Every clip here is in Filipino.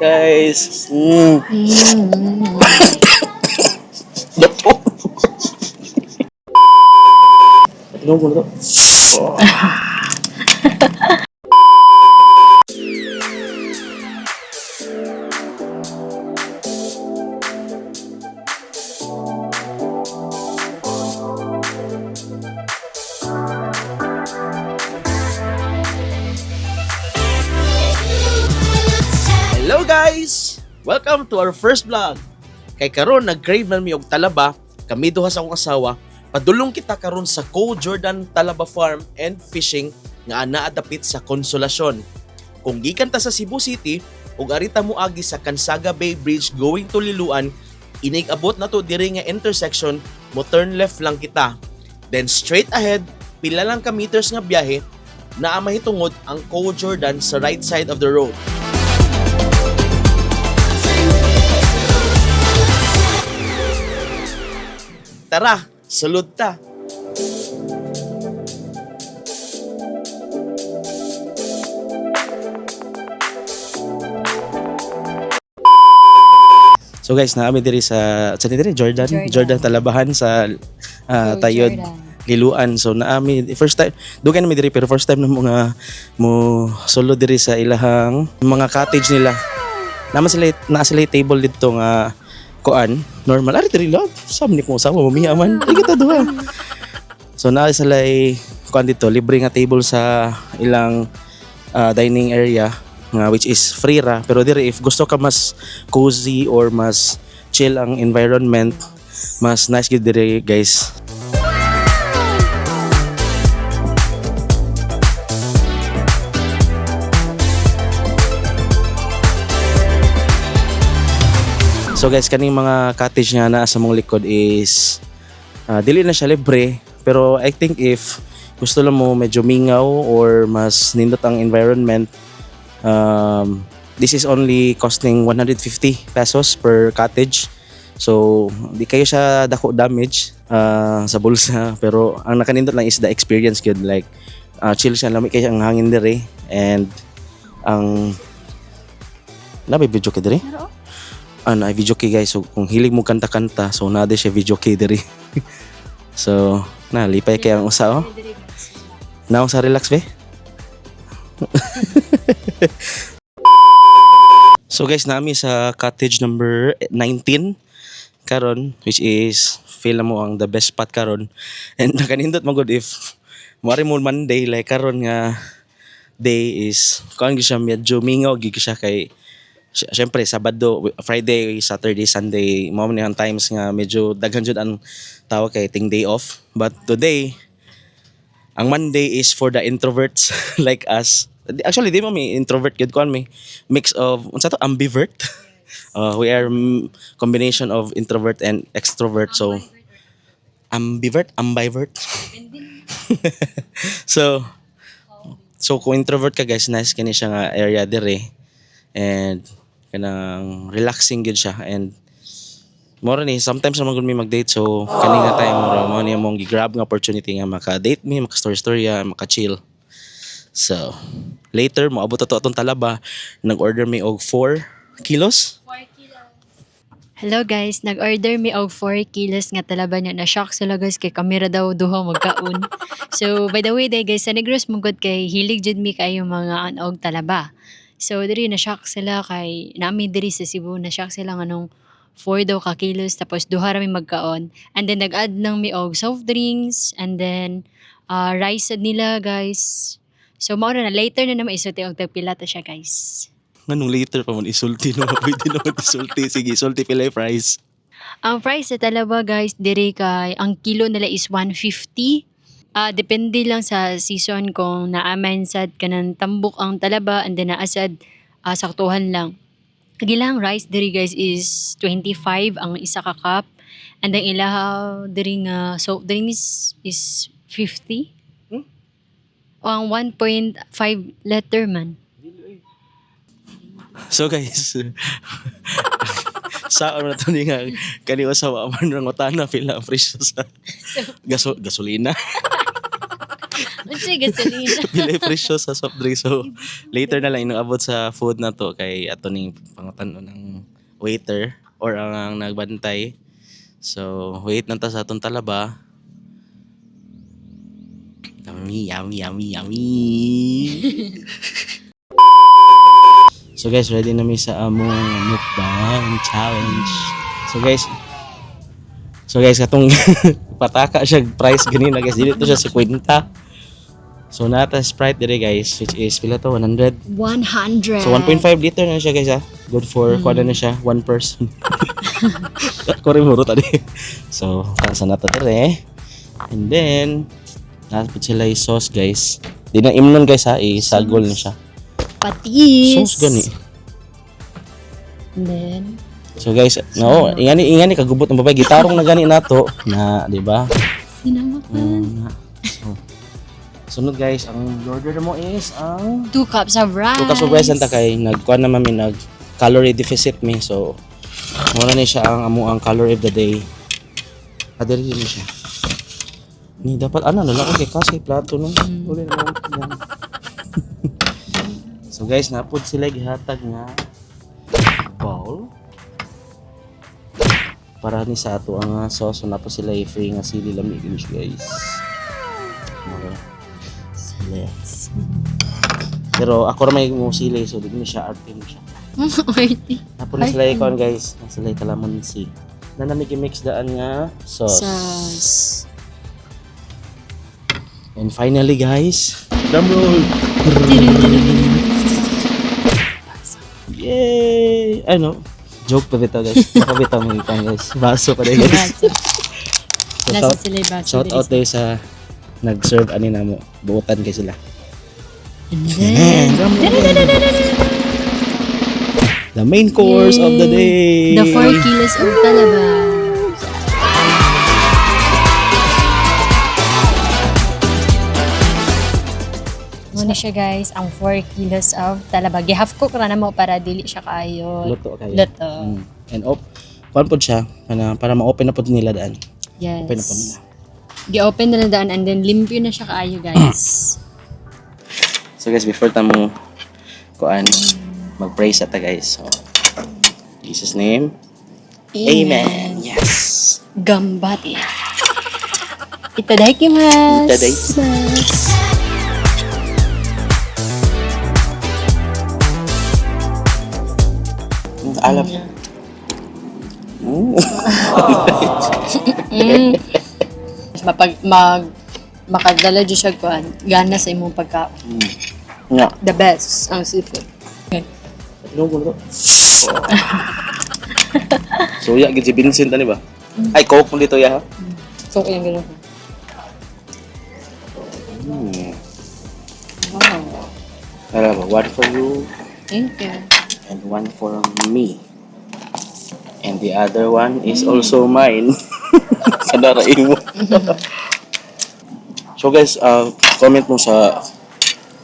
guys. Inom mo na to. Hello guys! Welcome to our first vlog. Kay karon nag-crave man mi og talaba, kami duha sa akong asawa, padulong kita karon sa Co Jordan Talaba Farm and Fishing nga anaa dapit sa Consolacion. Kung gikan ta sa Cebu City ug arita mo agi sa Cansaga Bay Bridge going to Liloan, inig abot na to diri nga intersection, mo turn left lang kita. Then straight ahead, pila lang ka meters nga biyahe, naa mahitungod ang Co Jordan sa right side of the road. Tara, sulod ta. So guys, naami diri sa Jordan Talabahan sa Tayod Liloan. So naami first time dugay na mi diri pero first time na mo solo diri sa ilahang mga cottage nila. Na sila table dito nga kuan normal ari diri love sam ni ko usawa mamiya man ay kita duha. So na sila kuan dito libre nga table sa ilang dining area nga which is free ra, pero diri if gusto ka mas cozy or mas chill ang environment, mas nice gid diri guys. So guys, kaning mga cottage nga naa sa mong likod is dili na siya libre, pero I think if gusto lang mo medyo mingaw or mas nindot ang environment, this is only costing 150 pesos per cottage. So di kayo siya dako damage sa bulsa, pero ang nakanindot lang is the experience good, like chill siya, lamig kay ang hangin dire, and ang nabi video ka dire. Ay video kay guys, so kung hilig mo kanta-kanta, so nade siya video kay diri. So lipay kay ang usa oh. Naong sa relax be. So guys, nami sa cottage number 19 karon, which is feel mo ang the best spot karon. And nakanindot mo good if mari mo Monday like karon nga day is kuan gyud siya medyo mingaw gyud siya kay syempre Sabado, Friday, Saturday, Sunday mo man ang times nga medyo daghan jud ang tao kay ting day off. But today ang Monday is for the introverts like us. Actually di mo may introvert gud kuan may mix of unsa to ambivert. We are combination of introvert and extrovert, so ambivert. So kung introvert ka guys, nice kani siya nga area dire, and kanang relaxing gud siya, and more ni sometimes naman gud mi mag-date, so kani nga time mo ni mong gi-grab nga opportunity nga maka-date mi, maka-story-storya, maka-chill. So later mo abot ato atong talaba, nag-order mi og 4 kilos. Hello guys, nag-order mi og 4 kilos nga talaba niya. Na-shock sila guys kay kamera daw duha magkaon. So by the way day guys, sa Negros mong kay hilig jud mi kayo mga og talaba. So diri na-shock sila kay nami diri sa Cebu, na-shock sila nga nung 4 daw ka kilos, tapos duha ra mi magkaon. And then nag-add nang mi og soft drinks, and then rice sad nila guys. So mao na later na naman isulti og tagpila ta siya guys. Nganong later pa man isulti no, pwede naman isulti. Sige, isulti pila yung price. Ang price sa talaba guys, diri kay ang kilo nila is 150. Depende lang sa season kung naaman sad kanang tambok ang talaba, and then naasad saktuhan lang. Kagilang rice diri guys is 25 ang isa ka cup, and then ilahaw diri nga soft drinks is 50. O ang 1.5 liter man. So guys, sa na to ni nga kaniwa sa man ng utana pila ang presyo sa gasolina. Unsay gasolina? Pila presyo sa soft drink. So later na lang inaabot sa food na to kay ato ning pangutano ng waiter or ang nagbantay. So wait lang ta sa atong talaba. Yummy, yummy, yummy, yummy. So guys, ready na mi sa among mukbang challenge. So guys, katong pataka siya price ganina guys. Dili to siya 50. So nata Sprite dire guys, which is pila to 100. 100. So 1.5 liter na siya guys ha. Good for kuha na siya one person. Kore muro tadi. So para sa nata dire. And then napod sila yung sauce guys. Di na imnon guys ha, isagol na siya. Patis. Sauce gani. And then, So guys, no, ingani kagubot ng babae gitarong na gani nato na, di ba? sinamakan. So, sunod guys, ang order mo is ang 2 cups of rice. 2 cups of rice anta kay nagkuha na mami nag calorie deficit me. So muna ni siya ang amo ang calorie of the day. Adiri ni siya. Ni dapat ano na lang okay kasi plato no. Uli na lang. So guys, napod sila gihatag nga bowl para ni sa ato ang sauce. So napod sila i-free nga sili lamig guys. Okay. Sili. Pero ako ra may mo sili so di ni siya arte mo siya. Arty. Napod na sila ikon guys. Na sila kalamansi. Na namig i-mix daan nga sauce. Sauce. And finally guys, drum roll. Yay! Ano? Joke pa bitaw guys. Nakabitaw mo ikan guys. Baso pa rin guys. Baso. So, Nasa sila yung baso. shout out tayo sa nag-serve ani na mo. Buutan kay sila. And then, The main course of the day. the 4 kilos of talaba. Muna siya guys, ang 4 kilos of talaba. Gi-half cook ra na mo para dili siya kaayo. Luto kayo. Luto. And kuan po siya para ma-open na po nila daan. Yes. Open na po nila. Gi-open na daan and then limpyo na siya kaayo guys. So guys, before tamo kuan mag-pray sa ta guys. So in Jesus name. Amen. Yes. Gambati. Itadakimasu. Itadakimasu. Alam. Makadala dyan siya kuan. Gana sa imong pagkaon. Nga. The best ang seafood. Ano mo to? So ya gid si Vincent ani ba? Ay coke mo dito ya ha. So yung gano'n. Wow. Alam ba, one for you Thank you. and one for me. And the other one is also mine. Kadara imo. So guys, comment mo sa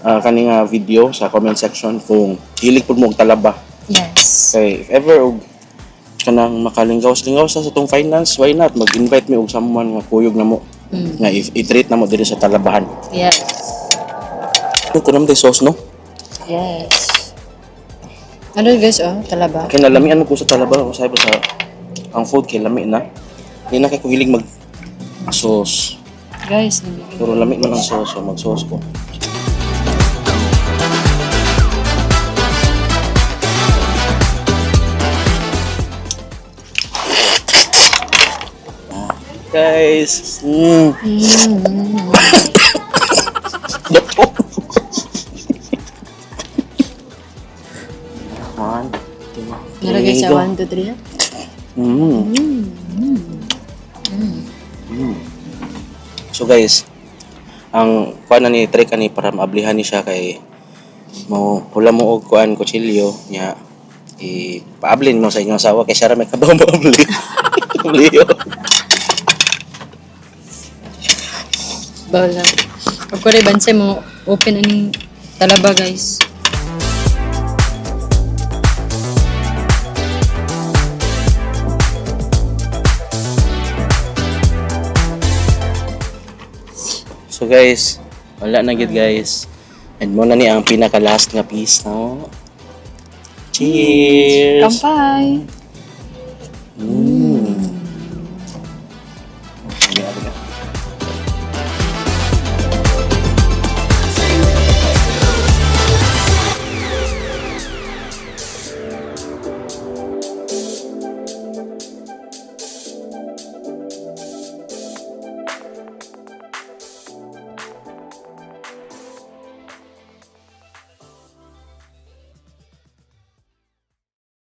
kaning video sa comment section kung hilig pud mo og talaba. Yes. Kay if ever og kanang makalinggaw-linggaw sa itong finance, why not mag-invite me og someone nga kuyog na mo nga i-treat na mo diri sa talabahan. Yes. Ano ko naman tayo sauce no? Yes. Ano guys, talaba. Kaya nalamian mo ko sa talaba o sabi sa ang food kay lami na. Hindi na kay ko hilig mag sauce. Guys, Pero lami man ang sauce, so mag-sauce ko. Guys, One, two, Meron guys, go. 1, 2, 3. So guys, ang kuan ni try kani para maablihan ni siya kay mo hula mo og kuan kutsilyo nya ipaablin mo sa inyong asawa kay siya ra may kabaw maabli. Kutsilyo. Bawal lang. Pag ko rin bansay mo, open ang talaba guys. So guys, Wala na gid guys. And mo na ni ang pinaka last nga piece, no? Cheers. Kampay. Mm.